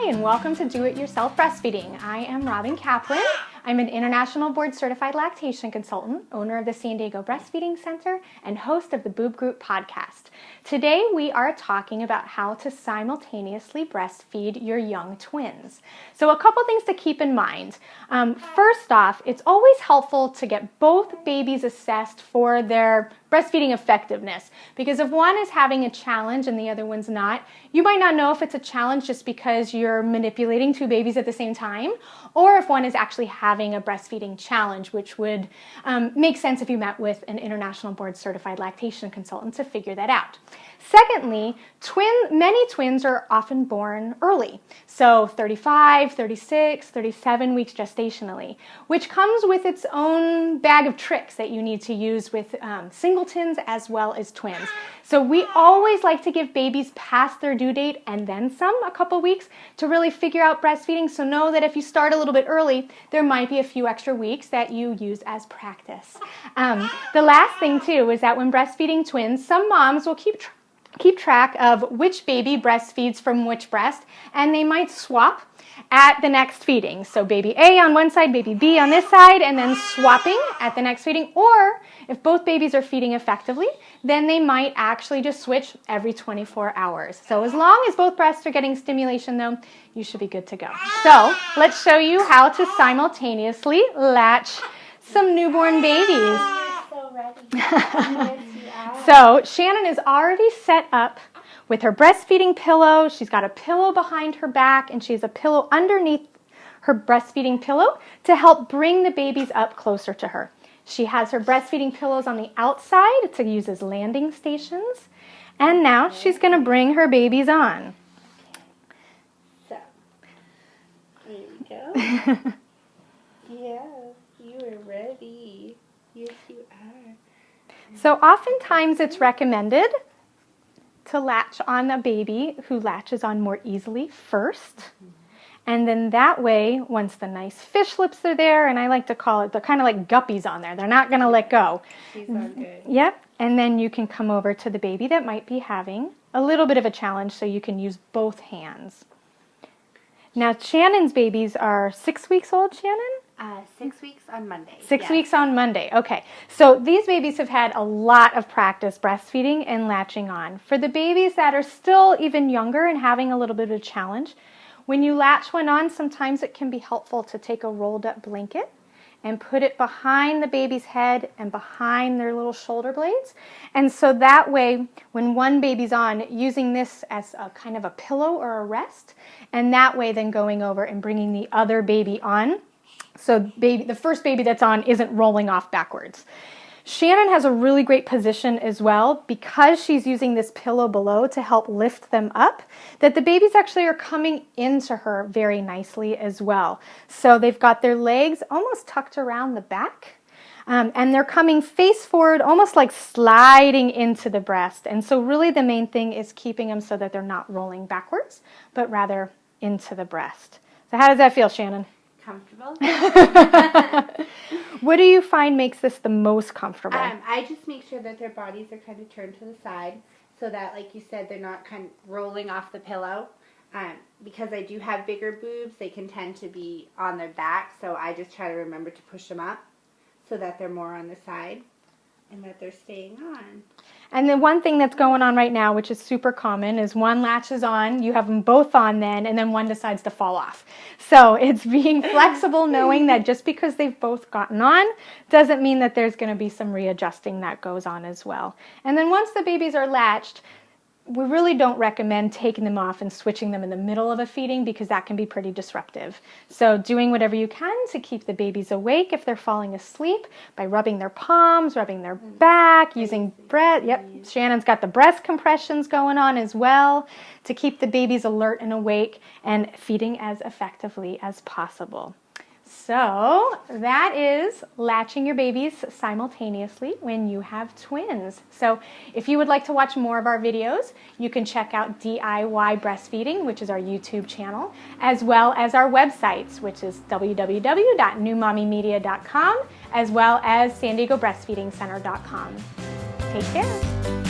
Hi, and welcome to Do It Yourself Breastfeeding. I am Robin Kaplan. I'm an international board certified lactation consultant, owner of the San Diego Breastfeeding Center, and host of the Boob Group podcast. Today we are talking about how to simultaneously breastfeed your young twins. So a couple things to keep in mind. First off, it's always helpful to get both babies assessed for their breastfeeding effectiveness, because if one is having a challenge and the other one's not, you might not know if it's a challenge just because you're manipulating two babies at the same time, or if one is actually having a breastfeeding challenge, which would make sense if you met with an international board certified lactation consultant to figure that out. Secondly, many twins are often born early, so 35, 36, 37 weeks gestationally, which comes with its own bag of tricks that you need to use with singletons as well as twins. So we always like to give babies past their due date and then some, a couple weeks, to really figure out breastfeeding. So know that if you start a little bit early, there might be a few extra weeks that you use as practice. The last thing too is that when breastfeeding twins, some moms will keep track of which baby breastfeeds from which breast, and they might swap at the next feeding. So baby A on one side, baby B on this side, and then swapping at the next feeding. Or if both babies are feeding effectively, then they might actually just switch every 24 hours. So as long as both breasts are getting stimulation though, you should be good to go. So let's show you how to simultaneously latch some newborn babies. So ready. So Shannon is already set up with her breastfeeding pillow. She's got a pillow behind her back, and she has a pillow underneath her breastfeeding pillow to help bring the babies up closer to her. She has her breastfeeding pillows on the outside to use as landing stations. And now she's going to bring her babies on. So, here we go. Yes, you are ready. Yes, you are. So oftentimes it's recommended to latch on a baby who latches on more easily first. And then that way, once the nice fish lips are there, and I like to call it, they're kind of like guppies on there. They're not going to let go. She's on good. Yep. And then you can come over to the baby that might be having a little bit of a challenge, so you can use both hands. Now, Shannon's babies are 6 weeks old, Shannon? 6 weeks on Monday. 6 weeks on Monday. Okay. So these babies have had a lot of practice breastfeeding and latching on. For the babies that are still even younger and having a little bit of a challenge, when you latch one on, sometimes it can be helpful to take a rolled up blanket and put it behind the baby's head and behind their little shoulder blades. And so that way, when one baby's on, using this as a kind of a pillow or a rest, and that way then going over and bringing the other baby on. So the first baby that's on isn't rolling off backwards. Shannon has a really great position as well, because she's using this pillow below to help lift them up, that the babies actually are coming into her very nicely as well. So they've got their legs almost tucked around the back, and they're coming face forward, almost like sliding into the breast. And so really the main thing is keeping them so that they're not rolling backwards, but rather into the breast. So how does that feel, Shannon? Comfortable? What do you find makes this the most comfortable? I just make sure that their bodies are kind of turned to the side so that, like you said, they're not kind of rolling off the pillow. Because I do have bigger boobs, they can tend to be on their back, so I just try to remember to push them up so that they're more on the side and that they're staying on. And the one thing that's going on right now, which is super common, is one latches on, you have them both on then, and then one decides to fall off. So it's being flexible, knowing that just because they've both gotten on doesn't mean that there's going to be some readjusting that goes on as well. And then once the babies are latched, we really don't recommend taking them off and switching them in the middle of a feeding, because that can be pretty disruptive. So doing whatever you can to keep the babies awake if they're falling asleep by rubbing their palms, rubbing their back, using breast. Yep, Shannon's got the breast compressions going on as well to keep the babies alert and awake and feeding as effectively as possible. So that is latching your babies simultaneously when you have twins. So if you would like to watch more of our videos, you can check out DIY Breastfeeding, which is our YouTube channel, as well as our websites, which is www.newmommymedia.com, as well as San Diego Breastfeeding Center.com. Take care.